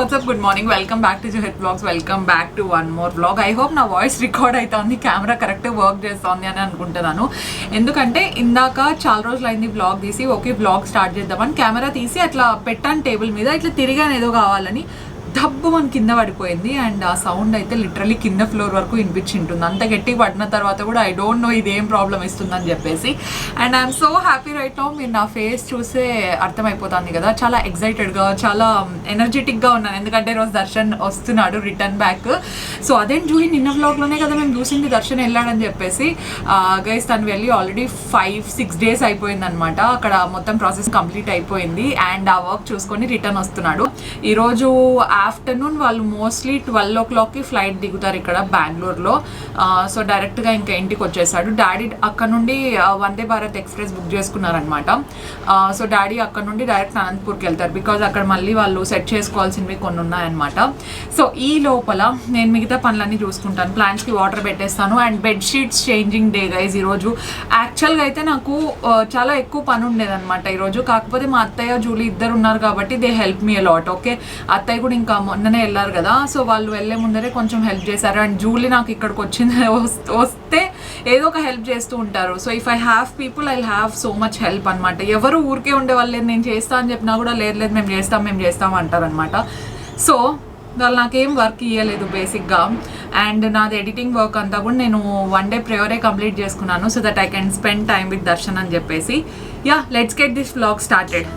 WhatsApp good morning, welcome back to జుహెత్ blogs. Welcome back to one more blog. I hope నా voice record అవుతుంది, camera correct work చేస్తుంది అని అనుకుంటున్నాను. ఎందుకంటే ఇందాక చాలా రోజులు అయింది బ్లాగ్ తీసి, ఓకే బ్లాగ్ స్టార్ట్ చేద్దామని కెమెరా తీసి అట్లా పెట్టాను టేబుల్ మీద, ఇట్లా తిరిగాను ఏదో కావాలని, దబ్బు మన కింద పడిపోయింది. అండ్ ఆ సౌండ్ అయితే లిటరలీ కింద ఫ్లోర్ వరకు వినిపించింటుంది. అంత గట్టిగా పడిన తర్వాత కూడా ఐ డోంట్ నో ఇదేం ప్రాబ్లం ఇస్తుందని చెప్పేసి. And I'm so happy right now. మీరు నా ఫేస్ చూసే అర్థమైపోతుంది కదా, చాలా ఎక్సైటెడ్గా, చాలా ఎనర్జెటిక్గా ఉన్నాను. ఎందుకంటే ఈరోజు దర్శన్ వస్తున్నాడు రిటర్న్ బ్యాక్. సో అదేం జూహి నిన్న వ్లాగ్లోనే కదా మేము చూసింది దర్శన్ వెళ్ళాడని చెప్పేసి. గైస్ తను వెళ్ళి ఆల్రెడీ 5-6 days అయిపోయింది అనమాట. అక్కడ మొత్తం ప్రాసెస్ కంప్లీట్ అయిపోయింది అండ్ ఆ వర్క్ చూసుకొని రిటర్న్ వస్తున్నాడు. ఈరోజు ఆఫ్టర్నూన్ వాళ్ళు మోస్ట్లీ 12 o'clockకి ఫ్లైట్ దిగుతారు ఇక్కడ బెంగళూరులో. సో డైరెక్ట్గా ఇంకా ఇంటికి వచ్చేసాడు. డాడీ అక్కడ నుండి వందే భారత్ ఎక్స్ప్రెస్ బుక్ చేసుకున్నారనమాట. సో డాడీ అక్కడ నుండి డైరెక్ట్ అనంతపూర్కి వెళ్తారు, బికాజ్ అక్కడ మళ్ళీ వాళ్ళు సెట్ చేసుకోవాల్సినవి కొన్ని ఉన్నాయన్నమాట. సో ఈ లోపల నేను మిగతా పనులన్నీ చూసుకుంటాను, ప్లాంట్స్కి వాటర్ పెట్టేస్తాను. And bedsheets changing day guys ఈరోజు. యాక్చువల్గా అయితే నాకు చాలా ఎక్కువ పని ఉండేదన్నమాట ఈరోజు. కాకపోతే మా అత్తయ్య జూలీ ఇద్దరు ఉన్నారు కాబట్టి they help me a lot. Okay, అత్తయ్య కూడా ఇంకా మొన్ననే వెళ్ళారు కదా, సో వాళ్ళు వెళ్ళే ముందరే కొంచెం హెల్ప్ చేశారు. అండ్ జూలీ నాకు ఇక్కడికి వస్తే ఏదో ఒక హెల్ప్ చేస్తూ ఉంటారు. So if I have people I have so much help అనమాట. ఎవరు ఊరికే ఉండేవాళ్ళు లేదు, నేను చేస్తా అని చెప్పినా కూడా లేదు మేము చేస్తాం అంటారనమాట. సో వాళ్ళు నాకేం వర్క్ ఇవ్వలేదు బేసిక్గా. అండ్ నాది ఎడిటింగ్ వర్క్ అంతా కూడా నేను 1 day ప్రేయరే కంప్లీట్ చేసుకున్నాను, so that I can spend time with Darshan అని చెప్పేసి. Yeah, let's get this vlog started.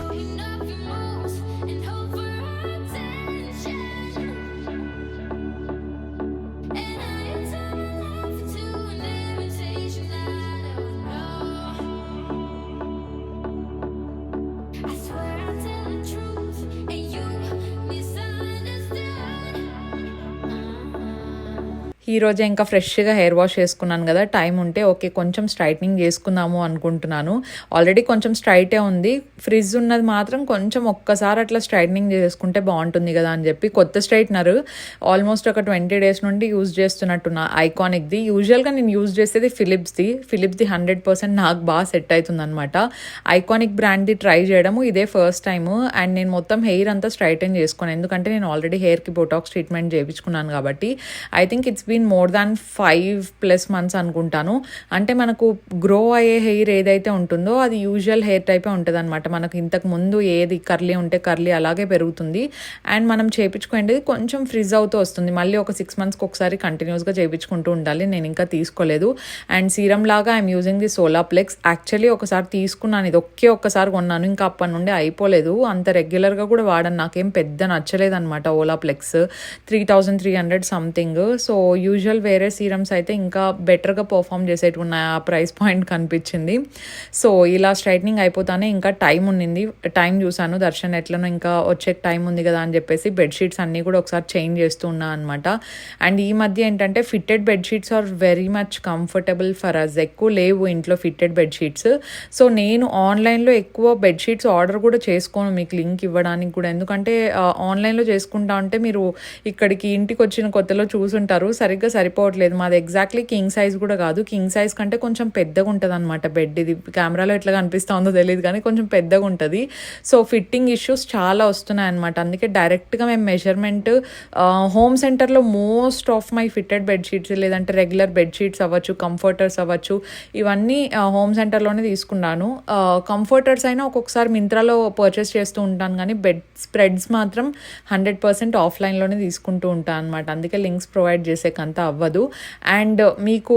ఈరోజే ఇంకా ఫ్రెష్గా హెయిర్ వాష్ చేసుకున్నాను కదా, టైం ఉంటే ఓకే కొంచెం స్ట్రైట్నింగ్ చేసుకుందాము అనుకుంటున్నాను. ఆల్రెడీ కొంచెం స్ట్రైటే ఉంది, ఫ్రిజ్ ఉన్నది మాత్రం కొంచెం ఒక్కసారి అట్లా స్ట్రైట్నింగ్ చేసుకుంటే బాగుంటుంది కదా అని చెప్పి కొత్త స్ట్రైట్నర్ ఆల్మోస్ట్ ఒక 20 days నుండి యూజ్ చేస్తున్నట్టున్నా, ఐకానిక్ది. యూజువల్గా నేను యూజ్ చేసేది ఫిలిప్స్ది 100% నాకు బాగా సెట్ అవుతుంది అనమాట. ఐకానిక్ బ్రాండ్ది ట్రై చేయడము ఇదే ఫస్ట్ టైము. అండ్ నేను మొత్తం హెయిర్ అంతా స్ట్రైటన్ చేసుకున్నాను, ఎందుకంటే నేను ఆల్రెడీ హెయిర్కి బొటాక్స్ ట్రీట్మెంట్ చేయించుకున్నాను కాబట్టి. I think it's been more than 5+ months అనుకుంటాను. అంటే మనకు గ్రో అయ్యే హెయిర్ ఏదైతే ఉంటుందో అది యూజువల్ హెయిర్ టైపే ఉంటుంది అనమాట. మనకు ఇంతకు ముందు ఏది కర్లీ ఉంటే కర్లీ అలాగే పెరుగుతుంది. అండ్ మనం చేయించుకునేది కొంచెం ఫ్రిజ్ అవుతూ వస్తుంది. మళ్ళీ ఒక 6 monthsకి ఒకసారి కంటిన్యూస్గా చేయించుకుంటూ ఉండాలి. నేను ఇంకా తీసుకోలేదు. అండ్ సీరం లాగా ఐఎమ్ యూజింగ్ ది సోలాప్లెక్స్. యాక్చువల్లీ ఒకసారి తీసుకున్నాను, ఇది ఒక్కసారి కొన్నాను, ఇంకా అప్పటి నుండి అయిపోలేదు. అంత రెగ్యులర్గా కూడా వాడను, నాకేం పెద్ద నచ్చలేదు అనమాట ఓలాప్లెక్స్. 3300 సంథింగ్. సో యూజువల్ వేరే సీరమ్స్ అయితే ఇంకా బెటర్గా పర్ఫామ్ చేసేవి ఉన్నాయి, ఆ ప్రైస్ పాయింట్ కనిపించింది. సో ఇలా స్ట్రైట్నింగ్ అయిపోతానే ఇంకా టైం ఉన్నింది, టైం చూసాను దర్శన్ ఎట్లనో ఇంకా వచ్చే టైం ఉంది కదా అని చెప్పేసి బెడ్షీట్స్ అన్నీ కూడా ఒకసారి చేంజ్ చేస్తూ ఉన్నాను అనమాట. అండ్ ఈ మధ్య ఏంటంటే fitted bedsheets are very much comfortable for us. ఎక్కువ లేవు ఇంట్లో ఫిట్టెడ్ బెడ్షీట్స్. సో నేను ఆన్లైన్లో ఎక్కువ బెడ్షీట్స్ ఆర్డర్ కూడా చేసుకోను, మీకు లింక్ ఇవ్వడానికి కూడా. ఎందుకంటే ఆన్లైన్లో చేసుకుంటా ఉంటే మీరు ఇక్కడికి ఇంటికి వచ్చిన కొత్తలో చూసుంటారు, సరిగ్గా సరిపోవట్లేదు. మాది ఎగ్జాక్ట్లీ కింగ్ సైజ్ కూడా కాదు, కింగ్ సైజ్ కంటే కొంచెం పెద్దగా ఉంటుంది అనమాట బెడ్. ఇది కెమెరాలో ఎట్లా కనిపిస్తూ ఉందో తెలియదు కానీ కొంచెం పెద్దగా ఉంటుంది. సో ఫిట్టింగ్ ఇష్యూస్ చాలా వస్తున్నాయి అనమాట. అందుకే డైరెక్ట్గా మేము మెజర్మెంట్ హోమ్ సెంటర్లో most of my fitted bedsheets లేదంటే రెగ్యులర్ బెడ్షీట్స్ అవ్వచ్చు, కంఫర్టర్స్ అవ్వచ్చు, ఇవన్నీ హోమ్ సెంటర్లోనే తీసుకున్నాను. కంఫర్టర్స్ అయినా ఒక్కొక్కసారి మింత్రాలో పర్చేస్ చేస్తూ ఉంటాను, కానీ బెడ్ స్ప్రెడ్స్ మాత్రం 100% ఆఫ్లైన్లోనే తీసుకుంటూ ఉంటాను అనమాట. అందుకే లింక్స్ ప్రొవైడ్ చేసేకంతా అవ్వదు. అండ్ మీకు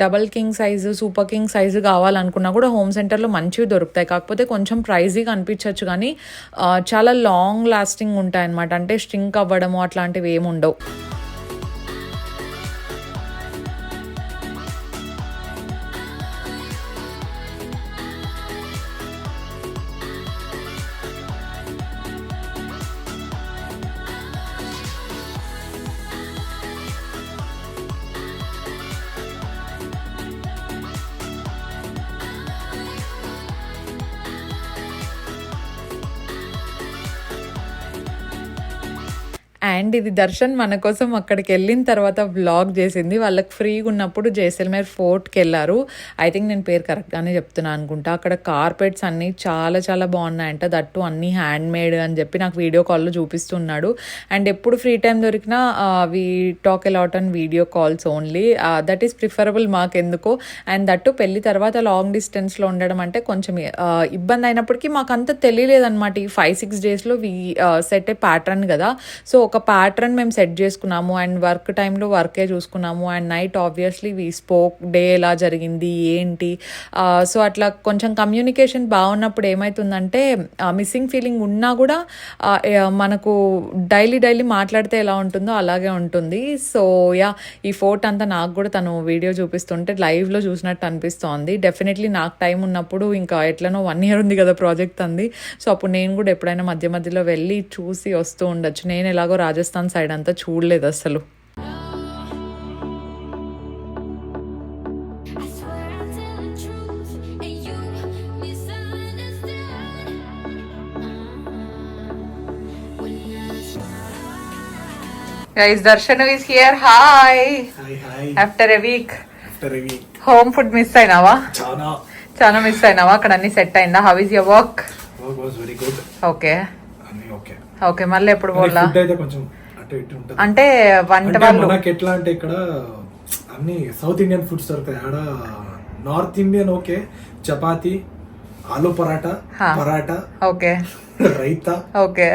double king size, super king size కావాలనుకున్నా కూడా హోమ్ సెంటర్లో మంచివి దొరుకుతాయి. కాకపోతే కొంచెం ప్రైజీగా అనిపించవచ్చు, కానీ చాలా లాంగ్ లాస్టింగ్ ఉంటాయి అనమాట. అంటే స్ట్రింక్ అవ్వడము అట్లాంటివి ఏమి ఉండవు. అండ్ ఇది దర్శన్ మన కోసం అక్కడికి వెళ్ళిన తర్వాత వ్లాగ్ చేసింది. వాళ్ళకి ఫ్రీగా ఉన్నప్పుడు జైసల్మేర్ ఫోర్ట్కి వెళ్ళారు. ఐ థింక్ నేను పేరు కరెక్ట్గానే చెప్తున్నాను అనుకుంటా. అక్కడ కార్పెట్స్ అన్నీ చాలా చాలా బాగున్నాయంట. దట్టు అన్నీ హ్యాండ్ మేడ్ అని చెప్పి నాకు వీడియో కాల్లో చూపిస్తున్నాడు. అండ్ ఎప్పుడు ఫ్రీ టైం దొరికినా we talk a lot and video calls only. That is preferable మాకెందుకో. అండ్ దట్టు పెళ్లి తర్వాత లాంగ్ డిస్టెన్స్లో ఉండడం అంటే కొంచెం ఇబ్బంది అయినప్పటికీ మాకు అంత తెలియలేదన్నమాట. ఈ 5-6 డేస్లో వీ సెట్ ఏ ప్యాటర్న్ కదా. సో ఒక ప్యాటర్న్ మేము సెట్ చేసుకున్నాము. అండ్ వర్క్ టైంలో వర్కే చూసుకున్నాము. And night obviously we spoke day ఎలా జరిగింది ఏంటి. సో అట్లా కొంచెం కమ్యూనికేషన్ బాగున్నప్పుడు ఏమవుతుందంటే మిస్సింగ్ ఫీలింగ్ ఉన్నా కూడా మనకు డైలీ మాట్లాడితే ఎలా ఉంటుందో అలాగే ఉంటుంది. సో యా, ఈ ఫోర్ట్ అంతా నాకు కూడా తను వీడియో చూపిస్తుంటే లైవ్లో చూసినట్టు అనిపిస్తోంది. డెఫినెట్లీ నాకు టైం ఉన్నప్పుడు ఇంకా ఎట్లనో 1 year ఉంది కదా ప్రాజెక్ట్ అంది. సో అప్పుడు నేను కూడా ఎప్పుడైనా మధ్యలో వెళ్ళి చూసి వస్తూ ఉండొచ్చు. నేను ఎలాగో రాజస్థాన్ సైడ్ అంతా చూడలేదు అసలు. Guys, Darshan is here. Hi. Hi. After a week. After a week. Home food miss అయినావా? చాలా మిస్ అయినావా? అక్కడ అన్ని సెట్ అయిందా? How is your work? Work was very good. Okay. అన్నీ okay. ఓకే, మళ్ళీ ఎప్పుడు పోలా? ఫుడ్ అయితే కొంచెం అటు ఇటు ఉంటుంది. అంటే వంట వాళ్ళు మనకి ఎట్లా అంటే ఇక్కడ అన్ని సౌత్ ఇండియన్ ఫుడ్స్ దొరుకుతాయి. ఆడ north Indian okay, chapati, aloo paratha, paratha, okay, raita, okay,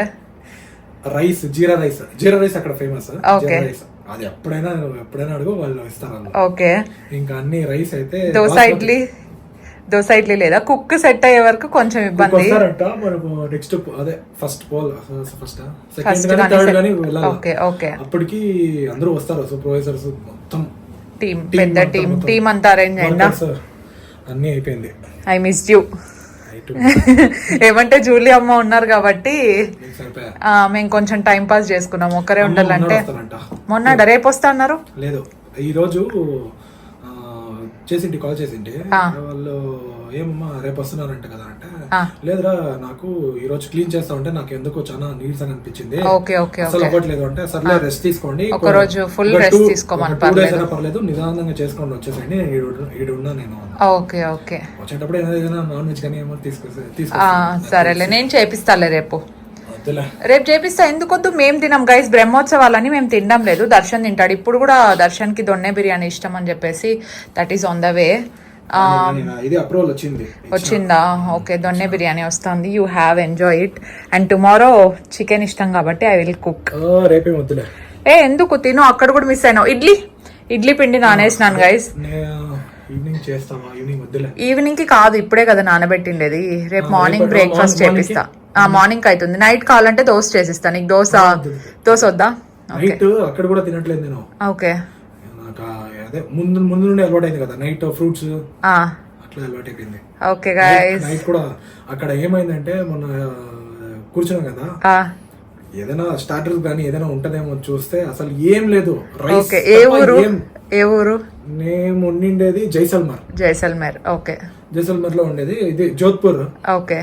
rice, jeera rice అక్కడ ఫేమస్. జీరా రైస్ అది ఎప్పుడైనా అడుగు వాళ్ళు ఇస్తారు. ఓకే, ఇంకా అన్ని రైస్ అయితే దోశ ఇడ్లీ లేదా కుక్ సెట్ అయ్యే వరకు కొంచెం ఇబ్బంది. మనకు నెక్స్ట్ అదే ఫస్ట్ సెకండ్ కానీ థర్డ్ కానీ వెళ్ళాలి. అప్పటికి అందరూ వస్తారు, సూపర్వైజర్స్ మొత్తం పెద్ద టీమ్ అంతా అరేంజ్ అయిందా? అన్ని అయిపోయింది. I miss you. ఏమంటే జూలీ అమ్మ ఉన్నారు కాబట్టి మేము కొంచెం టైం పాస్ చేసుకున్నాం. ఒక్కరే ఉండాలంటే మొన్న రేపు వస్తా అన్నారు. లేదు, ఈ రోజు చేసింటి కాల్ చేసింటి వాళ్ళు, ఏమమ్మా రేపు వస్తున్నారంట కదా అంటే, లేదురా నాకు ఈ రోజు క్లీన్ చేస్తా ఉంటే నాకు ఎందుకో చాలా నీడ్స్ అని అనిపించింది, అసలు అవ్వట్లేదు అంటే, సర్లే రెస్ట్ తీసుకోండి, ఒక రోజు ఫుల్ రెస్ట్ తీసుకోమని 2 days అయినా పర్లేదు, నిదానంగా చేసుకోండి వచ్చేసండి, ఈడున్నా నేను. ఓకే ఓకే, వచ్చేటప్పుడు ఏదైనా నాన్ వెజ్ కానీ ఏమో తీసుకొస్తే సరేలే, నేను చేపిస్తాలే రేపు చేపిస్తా. ఎందుకొద్దు, మేము తినాం గైస్. బ్రహ్మోత్సవాలని మేము తినడం లేదు, దర్శన్ తింటాడు. ఇప్పుడు కూడా దర్శన్కి దొన్నె బిర్యానీ ఇష్టం అని చెప్పేసి that is on the way. వచ్చిందా? ఓకే, దొన్నె బిర్యానీ వస్తుంది. You have enjoy it. And tomorrow chicken ఇష్టం కాబట్టి ఐ విల్ కుక్. ఎందుకు తిను, అక్కడ కూడా మిస్ అయినావు. ఇడ్లీ పిండి నానేసినాను గైస్. ఈవినింగ్ కి కాదు, ఇప్పుడే కదా నానబెట్టిండేది. రేపు మార్నింగ్ బ్రేక్ఫాస్ట్ చేపిస్తా. మార్నింగ్ అవుతుంది, నైట్ కావాలంటే దోశ చేసిస్తా. నీకు దోశ వద్దా? అక్కడ కూడా తినట్లేదు నేను. ఓకే, అదే ముందు నుండి అలవాటు అయింది కదా, నైట్ ఫ్రూట్స్ అట్లా అలవాటు అయిపోయింది. ఓకే గైస్, నైట్ కూడా అక్కడ ఏమైందంటే మొన్న కూర్చున్నాం కదా, ఏదైనా స్టార్టర్స్ కానీ ఏదైనా ఉంటదేమో చూస్తే అసలు ఏం లేదు. రైస్. ఏ ఊరు? మేము ఉండిండేది జైసల్మేర్. ఓకే, జైసల్మేర్ లో ఉండేది. ఇది జోధ్పూర్. ఓకే,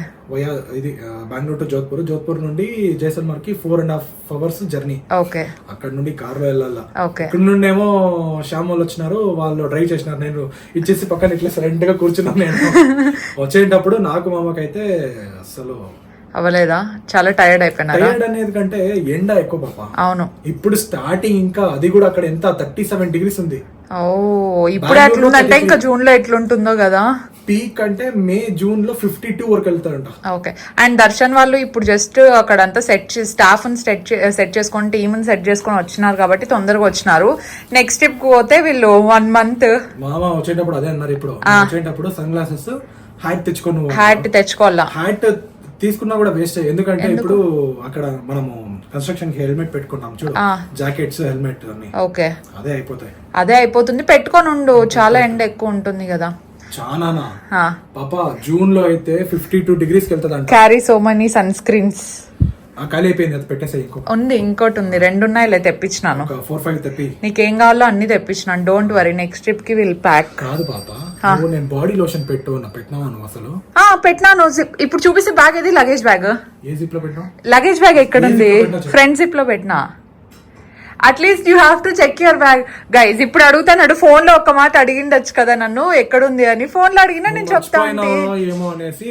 ఇది బెంగళూరు టు జోధ్పూర్ నుండి జైసల్మేర్ కి 4.5 hours జర్నీ. ఓకే, అక్కడ నుండి కారులో వెళ్ళాలా. ఓకే, ఇక్కడ నుండి ఏమో శ్యామ్ వాళ్ళు వచ్చినారు, వాళ్ళు డ్రైవ్ చేసినారు, నేను ఇచ్చేసి పక్కన ఇట్లా సైలెంట్ గా కూర్చున్నాను. నేను వచ్చేటప్పుడు నాకు మామకైతే అసలు అవ్వలేదా? చాలా టైర్డ్ అయిపోయినా? టైర్డ్ అనేది కంటే ఎండ ఎక్కువ పాప. అవును, ఇప్పుడు స్టార్టింగ్ ఇంకా అది కూడా అక్కడ ఎంత 37 degrees ఉంది. ఓ, ఇప్పుడు ఎట్లుందంటే ఇంకా జూన్ లో ఎట్లుంటుందో కదా. పీక్ అంటే మే జూన్ లో 52 వరకు వెళ్తారంట. ఓకే, అండ్ దర్శన్ వాళ్ళు ఇప్పుడు జస్ట్ అక్కడ అంతా స్టాఫ్ సెట్ చేసుకొని టీమ్ సెట్ చేసుకొని వచ్చినారు కాబట్టి తొందరగా వచ్చినారు. నెక్స్ట్ ట్రిప్ పోతే వీళ్ళు 1 month. మామ వచ్చేటప్పుడు అదే అన్నారు, ఇప్పుడు వచ్చేటప్పుడు సన్ గ్లాసెస్, హ్యాట్ తెచ్చుకోవాలా. హ్యాట్ తీసుకున్నా కూడా వేస్ట్, ఎందుకంటే ఇప్పుడు అక్కడ మనము కన్స్ట్రక్షన్ కి హెల్మెట్ పెట్టుకున్నాం చూడు, జాకెట్స్, హెల్మెట్ అన్ని. ఓకే, అదే అయిపోతుంది, పెట్టుకొని ఉండు, చాలా ఎండ ఎక్కువ ఉంటుంది కదా. చాలా పాప జూన్ లో అయితే 52 degrees కి వెళ్తుంది. Carry so many sunscreens. ఖాళీ అయిపోయింది, అది పెట్టేసే. ఇంకోటి ఉంది, 2 ఉన్నాయి, తెప్పించినాను. 4-5 తెప్పి, నీకేం కావాలో అన్ని తెప్పించినాను. డోంట్ వరీ, నెక్స్ట్ ట్రిప్ కి విల్ ప్యాక్. కాదు పాప, నేను బాడీ లోషన్ పెట్టినాను అసలు. పెట్టినాను. ఇప్పుడు చూపిస్తే బ్యాగ్ ఏది? Luggage bag. ఏ జిప్ లో పెట్టినా? లగేజ్ బ్యాగ్ ఎక్కడ ఉంది? ఫ్రంట్ జిప్ లో పెట్టినా. At least you have to check your bag guys. ఇప్పుడు అడుగుతాడు ఫోన్ లో ఒక్క మాట అడిగిండొచ్చు కదా నన్ను ఎక్కడుంది అని. ఫోన్ లో అడిగినా నేను చెప్తాను ఏమో అనేసి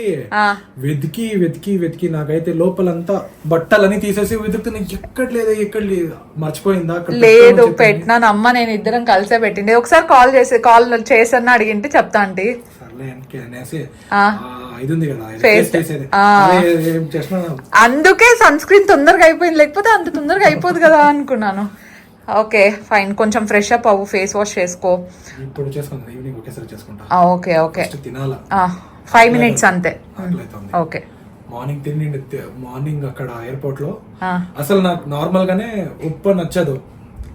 వెతికి వెతికి వెతికి నాకైతే లోపలంతా బట్టలని తీసేసి వెతుకుతున్నా, ఎక్కడ లేదు మర్చిపోయిందా? లేదు పెట్టినాను అమ్మ, నేను ఇద్దరం కలిసే పెట్టిండే. ఒకసారి కాల్ చేసన్నా అడిగింటే చెప్తా అంటే అందుకే సన్ స్క్రీన్ తొందరగా అయిపోయింది, లేకపోతే అంత తొందరగా అయిపోదు కదా అనుకున్నాను. ఓకే ఫైన్, కొంచెం ఫ్రెష్ అప్ అవ్వు, ఫేస్ వాష్ చేసుకో. ఓకే ఓకే 5 minutes అంతే. ఓకే మార్నింగ్ అక్కడ ఎయిర్పోర్ట్ లో అసలు నాకు నార్మల్ గానే ఉప్మా నచ్చదు,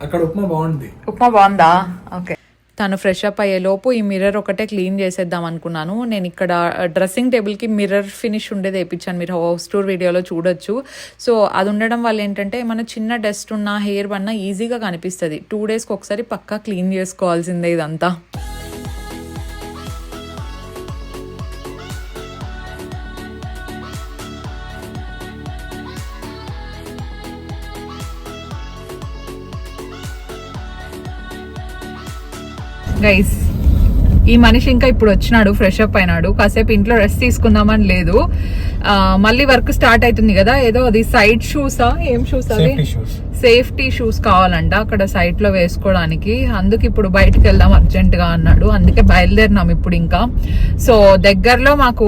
అక్కడ ఉప్మా బాగుంది. ఉప్మా బాగుందా? ఓకే. తను ఫ్రెష్ అప్ అయ్యేలోపు ఈ మిర్రర్ ఒకటే క్లీన్ చేసేద్దాం అనుకున్నాను. నేను ఇక్కడ డ్రెస్సింగ్ టేబుల్కి మిర్రర్ ఫినిష్ ఉండేది వేయించాను, మీరు హౌస్ టూర్ వీడియోలో చూడొచ్చు. సో అది ఉండడం వల్ల ఏంటంటే మన చిన్న డస్ట్ ఉన్న హెయిర్ బన్నా ఈజీగా కనిపిస్తుంది. 2 daysకి ఒకసారి పక్కా క్లీన్ చేసుకోవాల్సిందే ఇదంతా. గైస్ ఈ మనిషి ఇంకా ఇప్పుడు వచ్చినాడు, ఫ్రెష్ అప్ అయినాడు, కాసేపు ఇంట్లో రెస్ట్ తీసుకుందామని లేదు. మళ్ళీ వర్క్ స్టార్ట్ అవుతుంది కదా, ఏదో అది సైడ్ షూసా ఏం షూస్ అది సేఫ్టీ షూస్ కావాలంట అక్కడ సైట్ లో వేసుకోవడానికి. అందుకు ఇప్పుడు బయటకు వెళ్దాం అర్జెంట్ గా అన్నాడు, అందుకే బయలుదేరినాం ఇప్పుడు. ఇంకా సో దగ్గరలో మాకు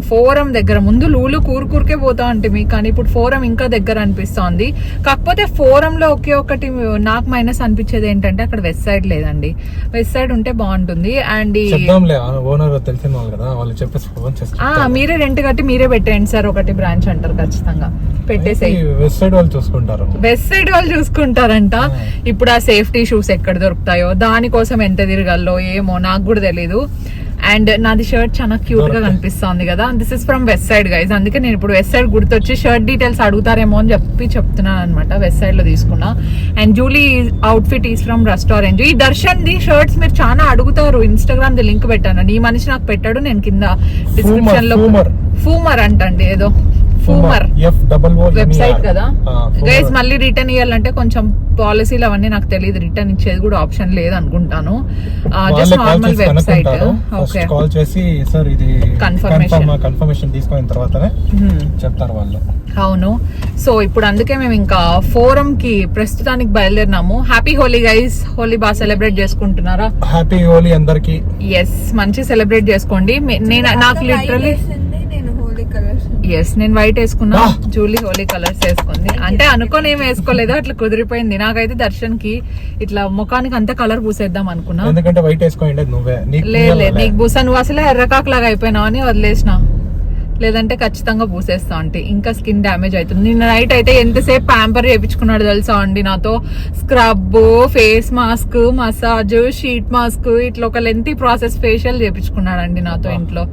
ఫోరం దగ్గర, ముందు లూలు కూరుకే పోతా ఉంటుంది కానీ ఇప్పుడు ఫోరం ఇంకా దగ్గర అనిపిస్తోంది. కాకపోతే ఫోరంలో ఒకే ఒకటి నాకు మైనస్ అనిపించేది ఏంటంటే అక్కడ వెస్ట్ సైడ్ లేదండి. వెస్ట్ సైడ్ ఉంటే బాగుంటుంది. అండ్ మీరే రెంట్ కట్టి మీరే పెట్టేయండి సార్, ఒకటి బ్రాంచ్ అంటారు ఖచ్చితంగా పెట్టేసేయి. వెస్ట్ సైడ్ వాళ్ళు చూసుకుంటారు, వెస్ట్ సైడ్ వాళ్ళు చూసుకుంటారంట. ఇప్పుడు ఆ సేఫ్టీ షూస్ ఎక్కడ దొరుకుతాయో, దానికోసం ఎంత తిరగాలో ఏమో నాకు కూడా తెలీదు. అండ్ నాది షర్ట్ చాలా క్యూట్ గా కనిపిస్తుంది కదా, this is from west side guys. అందుకే నేను ఇప్పుడు వెస్ట్ సైడ్ గుర్తొచ్చి షర్ట్ డీటెయిల్స్ అడుగుతారేమో అని చెప్తున్నాను అనమాట. వెస్ట్ సైడ్ లో తీసుకున్నా. And Julie outfit is from restaurant. ఈ దర్శన్ ది షర్ట్స్ మీరు చాలా అడుగుతారు, ఇన్స్టాగ్రామ్ ది లింక్ పెట్టాను, ఈ మనిషి నాకు పెట్టాడు, నేను కింద డిస్క్రిప్షన్ లో ఫూమర్ అంటండి ఏదో ఫూమర్ వెబ్సైట్ కదా గైస్. మళ్ళీ రిటర్న్ ఇవ్వాలంటే కొంచెం పాలసీలు అవన్నీ నాకు తెలియదు, రిటర్న్ ఇచ్చేది కూడా ఆప్షన్ లేదు అనుకుంటాను. Just normal website. Okay call చేసి సార్ ఇది కన్ఫర్మేషన్ తీసుకున్న తర్వాతనే చెప్తారు వాళ్ళు. అవును. సో ఇప్పుడు అందుకే మేము ఇంకా ఫోరం కి ప్రస్తుతానికి బయలుదేరినాము. Happy Holi guys. హోలీ బాగా సెలబ్రేట్ చేసుకుంటున్నారా? హ్యాపీ హోలీ అందరికి. ఎస్ మంచి సెలబ్రేట్ చేసుకోండి. నాకు లిటరలీ నేను వైట్ వేసుకున్నా, జూలీ హోలీ కలర్స్ వేసుకుంది. అంటే అనుకోని ఏం వేసుకోలేదు, అట్లా కుదిరిపోయింది. నాకైతే దర్శన్ కి ఇట్లా ముఖానికి అంతా కలర్ పూసేద్దాం అనుకున్నా. లేదు నీకు పూసా, నువ్వు అసలే ఎర్రకాకు లాగా అయిపోయినావు అని వదిలేసిన, లేదంటే ఖచ్చితంగా పూసేస్తా అంటే ఇంకా స్కిన్ డ్యామేజ్ అవుతుంది. నిన్న నైట్ అయితే ఎంతసేపు ప్యాంపర్ చేయించుకున్నాడు తెలుసా అండి నాతో. Scrub, face mask, massage, sheet mask, ఇట్లా ఒక లెంతీ ప్రాసెస్ ఫేషియల్ చేయించుకున్నాడు అండి నాతో ఇంట్లో.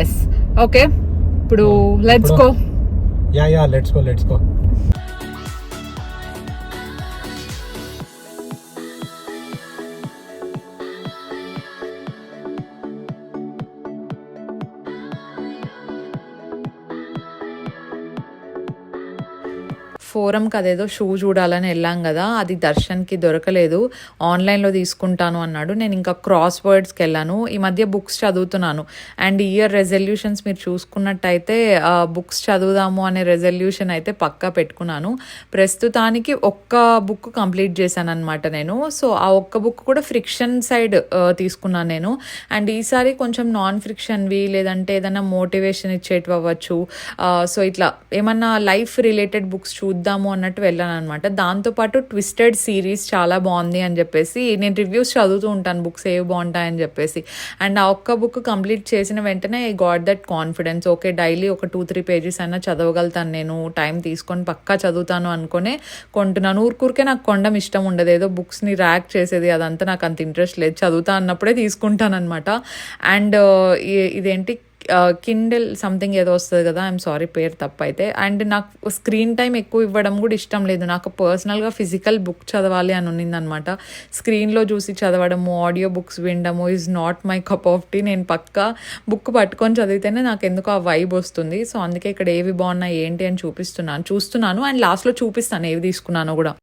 ఎస్ ఓకే ఇప్పుడు లెట్స్ గో. Let's go. ఫోరంకి అదేదో షూ చూడాలని వెళ్ళాం కదా, అది దర్శన్కి దొరకలేదు, ఆన్లైన్లో తీసుకుంటాను అన్నాడు. నేను ఇంకా క్రాస్ వర్డ్స్కి వెళ్ళాను. ఈ మధ్య బుక్స్ చదువుతున్నాను. అండ్ ఇయర్ రెజల్యూషన్స్ మీరు చూసుకున్నట్టయితే బుక్స్ చదువుదాము అనే రెజల్యూషన్ అయితే పక్కా పెట్టుకున్నాను. ప్రస్తుతానికి ఒక్క బుక్ కంప్లీట్ చేశాను అనమాట నేను. సో ఆ ఒక్క బుక్ కూడా ఫ్రిక్షన్ సైడ్ తీసుకున్నాను నేను. అండ్ ఈసారి కొంచెం నాన్ ఫ్రిక్షన్వి లేదంటే ఏదైనా మోటివేషన్ ఇచ్చేటివి అవ్వచ్చు, సో ఇట్లా ఏమన్నా లైఫ్ రిలేటెడ్ బుక్స్ చూద్దాము అన్నట్టు వెళ్ళాను అనమాట. దాంతోపాటు ట్విస్టెడ్ సిరీస్ చాలా బాగుంది అని చెప్పేసి, నేను రివ్యూస్ చదువుతూ ఉంటాను బుక్స్ ఏవి బాగుంటాయని చెప్పేసి. అండ్ ఆ ఒక్క బుక్ కంప్లీట్ చేసిన వెంటనే I got that confidence. Okay daily ఒక 2-3 pages అయినా చదవగలుగుతాను నేను, టైం తీసుకొని పక్కా చదువుతాను అనుకునే కొంటున్నాను. ఊరికే నాకు కొనడం ఇష్టం ఉండదు, ఏదో బుక్స్ని ర్యాక్ చేసేది అదంతా నాకు అంత ఇంట్రెస్ట్ లేదు. చదువుతా అన్నప్పుడే తీసుకుంటాను అనమాట. అండ్ ఇదేంటి కిండిల్ సంథింగ్ ఏదో వస్తుంది కదా, ఐఎమ్ సారీ పేరు తప్పైతే. అండ్ నాకు స్క్రీన్ టైం ఎక్కువ ఇవ్వడం కూడా ఇష్టం లేదు. నాకు పర్సనల్గా ఫిజికల్ బుక్ చదవాలి అని ఉన్నిందనమాట. స్క్రీన్లో చూసి చదవడము, ఆడియో బుక్స్ వినడము is not my cup of tea. నేను పక్కా బుక్ పట్టుకొని చదివితేనే నాకు ఎందుకు ఆ వైబ్ వస్తుంది. సో అందుకే ఇక్కడ ఏవి బాగున్నాయి ఏంటి అని చూస్తున్నాను. అండ్ లాస్ట్లో చూపిస్తాను ఏవి తీసుకున్నానో కూడా.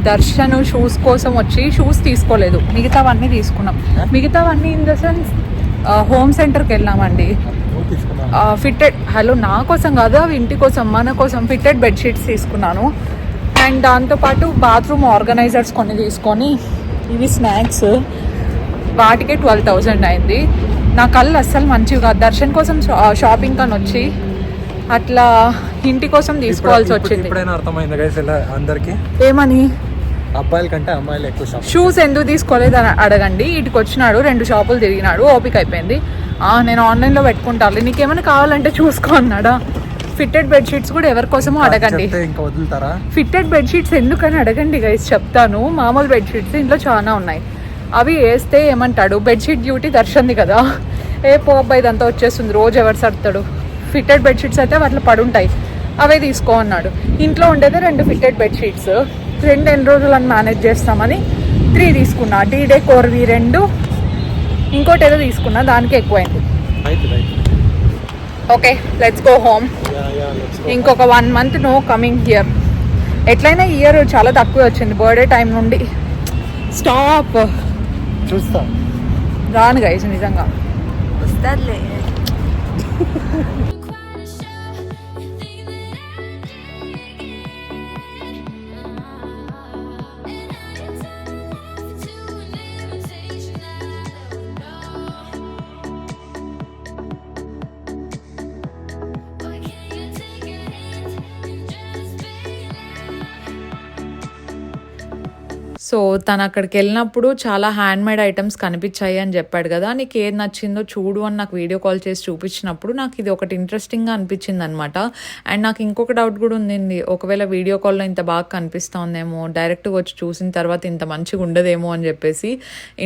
దర్శన్ షూస్ కోసం వచ్చి షూస్ తీసుకోలేదు, మిగతావన్నీ తీసుకున్నాం. మిగతావన్నీ ఇన్ ద సెన్స్ హోమ్ సెంటర్కి వెళ్ళామండి. ఫిట్టెడ్ నా కోసం కాదు, అవి ఇంటి కోసం, మన కోసం ఫిట్టెడ్ బెడ్షీట్స్ తీసుకున్నాను. అండ్ దాంతోపాటు బాత్రూమ్ ఆర్గనైజర్స్ కొన్ని తీసుకొని, ఇవి స్నాక్స్, వాటికే 12,000 అయింది. నా కళ్ళు అస్సలు మంచివి కాదు. దర్శన్ కోసం షాపింగ్ అని వచ్చి అట్లా ఇంటి కోసం తీసుకోవాల్సి వచ్చింది. అందరికి ఏమని అబ్బాయిల కంటే అమ్మాయిలు ఎక్కువ షూస్ ఎందుకు తీసుకోలేదు అని అడగండి. ఇటుకు వచ్చినాడు, 2 షాపులు తిరిగినాడు, ఓపిక అయిపోయింది. నేను ఆన్లైన్లో పెట్టుకుంటాను, నీకేమైనా కావాలంటే చూసుకో అన్నాడా. ఫిట్టెడ్ బెడ్షీట్స్ కూడా ఎవరి కోసమో అడగండి. ఇంకా వదులుతారా? ఫిట్టెడ్ బెడ్షీట్స్ ఎందుకని అడగండి గైస్, చెప్తాను. మామూలు బెడ్షీట్స్ ఇంట్లో చాలా ఉన్నాయి, అవి వేస్తే ఏమంటాడు, బెడ్షీట్ డ్యూటీ దర్శన్ది కదా, పోబ్బాయి ఇదంతా వచ్చేస్తుంది, రోజు ఎవరు సర్తాడు. ఫిట్టెడ్ బెడ్షీట్స్ అయితే వాటిలో పడుంటాయి, అవే తీసుకో అన్నాడు. ఇంట్లో ఉండేది 2 ఫిట్టెడ్ బెడ్షీట్స్, 2 ఎన్ని రోజులని మేనేజ్ చేస్తామని 3 తీసుకున్నా. డీడే కోర్వి 2, ఇంకోటి ఏదో తీసుకున్నా, దానికి ఎక్కువైంది. Okay, let's go home. ఇంకొక 1 మంత్ నో కమింగ్ హియర్. ఎట్లయినా ఇయర్ చాలా తక్కువ వచ్చింది బర్త్డే టైం నుండి. స్టాప్, చూస్తా రాను గైస్, నిజంగా వస్తారులే. సో తను అక్కడికి వెళ్ళినప్పుడు చాలా హ్యాండ్మేడ్ ఐటమ్స్ కనిపించాయి అని చెప్పాడు కదా, నీకు ఏది నచ్చిందో చూడు అని నాకు వీడియో కాల్ చేసి చూపించినప్పుడు నాకు ఇది ఒకటి ఇంట్రెస్టింగ్గా అనిపించింది అనమాట. అండ్ నాకు ఇంకొక డౌట్ కూడా ఉంది, ఒకవేళ వీడియో కాల్లో ఇంత బాగా కనిపిస్తూ ఉందేమో, డైరెక్ట్గా వచ్చి చూసిన తర్వాత ఇంత మంచిగా ఉండదేమో అని చెప్పేసి.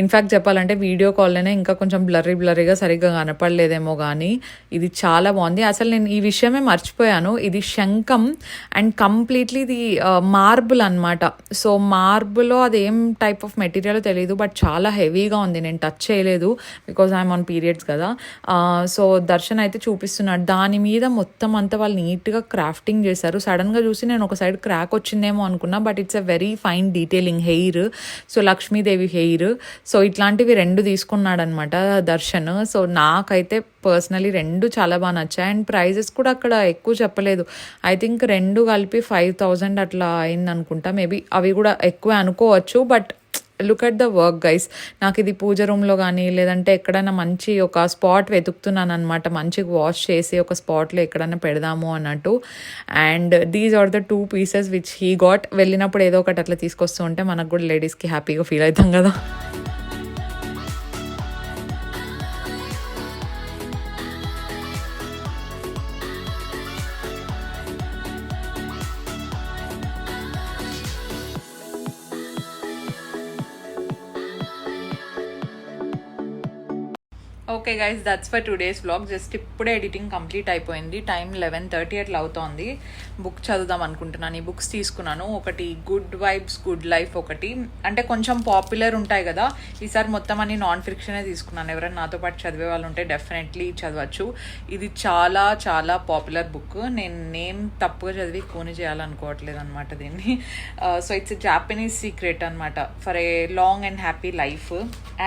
ఇన్ఫ్యాక్ట్ చెప్పాలంటే వీడియో కాల్లోనే ఇంకా కొంచెం బ్లర్రీగా సరిగ్గా కనపడలేదేమో, కానీ ఇది చాలా బాగుంది. అసలు నేను ఈ విషయమే మర్చిపోయాను, ఇది శంఖం అండ్ కంప్లీట్లీ ఇది మార్బుల్ అనమాట. సో మార్బుల్లో అది ఏం టైప్ ఆఫ్ మెటీరియల్ తెలియదు, బట్ చాలా హెవీగా ఉంది. నేను టచ్ చేయలేదు బికాజ్ ఐఎమ్ ఆన్ పీరియడ్స్ కదా. సో దర్శన్ అయితే చూపిస్తున్నాడు, దాని మీద మొత్తం అంతా వాళ్ళు నీట్గా క్రాఫ్టింగ్ చేశారు. సడన్గా చూసి నేను ఒక సైడ్ క్రాక్ వచ్చిందేమో అనుకున్నా, but it's a very fine detailing. Hair, so Lakshmidevi hair, so ఇట్లాంటివి 2 తీసుకున్నాడు అనమాట దర్శన్. సో నాకైతే పర్సనలీ 2 చాలా బాగా నచ్చాయి. అండ్ ప్రైజెస్ కూడా అక్కడ ఎక్కువ చెప్పలేదు, ఐ థింక్ 2 కలిపి 5,000 అట్లా అయింది అనుకుంటా. మేబీ అవి కూడా ఎక్కువ అనుకోవచ్చు, but look at the work guys. నాకు ఇది పూజ రూమ్లో కానీ లేదంటే ఎక్కడైనా మంచి ఒక స్పాట్ వెతుకుతున్నాను అనమాట, మంచిగా వాష్ చేసి ఒక స్పాట్లో ఎక్కడైనా పెడదాము అన్నట్టు. And these are the 2 pieces which he got. వెళ్ళినప్పుడు ఏదో ఒకటి అట్లా తీసుకొస్తూ ఉంటే మనకు కూడా లేడీస్కి హ్యాపీగా ఫీల్ అవుతాం కదా. Okay guys, that's for today's vlog. Just ఇప్పుడే ఎడిటింగ్ కంప్లీట్ అయిపోయింది, టైం 11:30 అట్లా అవుతోంది. బుక్ చదువుదాం అనుకుంటున్నాను. ఈ బుక్స్ తీసుకున్నాను, ఒకటి గుడ్ వైబ్స్ గుడ్ లైఫ్, ఒకటి అంటే కొంచెం పాపులర్ ఉంటాయి కదా, ఈసారి మొత్తం అన్ని నాన్ ఫిక్షనే తీసుకున్నాను. ఎవరైనా నాతో పాటు చదివే వాళ్ళు ఉంటే డెఫినెట్లీ చదవచ్చు. ఇది చాలా చాలా పాపులర్ బుక్. నేను నేమ్ తప్పుగా చదివి కూని చేయాలనుకోవట్లేదు అనమాట దీన్ని. సో ఇట్స్ జాపనీస్ సీక్రెట్ అనమాట, for a long and happy life.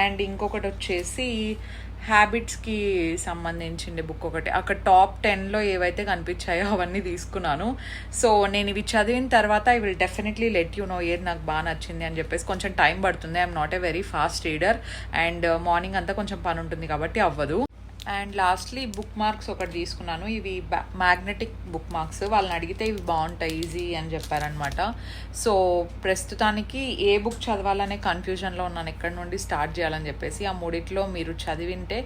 And ఇంకొకటి వచ్చేసి హ్యాబిట్స్కి సంబంధించింది బుక్ ఒకటి. అక్కడ టాప్ 10లో ఏవైతే కనిపించాయో అవన్నీ తీసుకున్నాను. సో నేను ఇవి చదివిన తర్వాత I will definitely let you know ఏది నాకు బాగా నచ్చింది అని చెప్పేసి. కొంచెం టైం పడుతుంది, I'm not a very fast reader, and morning అంతా కొంచెం పని ఉంటుంది కాబట్టి అవ్వదు. అండ్ లాస్ట్లీ బుక్ మార్క్స్ ఒకటి తీసుకున్నాను. ఇవి మ్యాగ్నెటిక్ బుక్ మార్క్స్. వాళ్ళని అడిగితే ఇవి బాగుంటాయి, ఈజీ అని చెప్పారనమాట. సో ప్రస్తుతానికి ఏ బుక్ చదవాలనే కన్ఫ్యూజన్లో ఉన్నాను, ఎక్కడి నుండి స్టార్ట్ చేయాలని చెప్పేసి. ఆ మూడిట్లో మీరు చదివింటే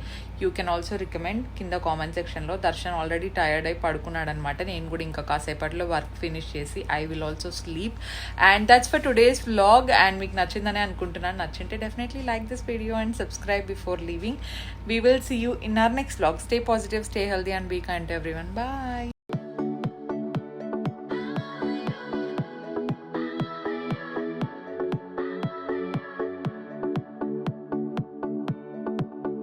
యూ కెన్ ఆల్సో రికమెండ్ కింద కామెంట్ సెక్షన్లో. దర్శన్ ఆల్రెడీ టైర్డ్ అయి పడుకున్నాడు అనమాట. నేను కూడా ఇంకా కాసేపట్లో వర్క్ ఫినిష్ చేసి I will also sleep. And that's for today's vlog. And మీకు నచ్చిందని అనుకుంటున్నాను. నచ్చింటే definitely like this video and subscribe before leaving. We will see you in our next vlog. Stay positive, stay healthy and be kind to everyone. Bye.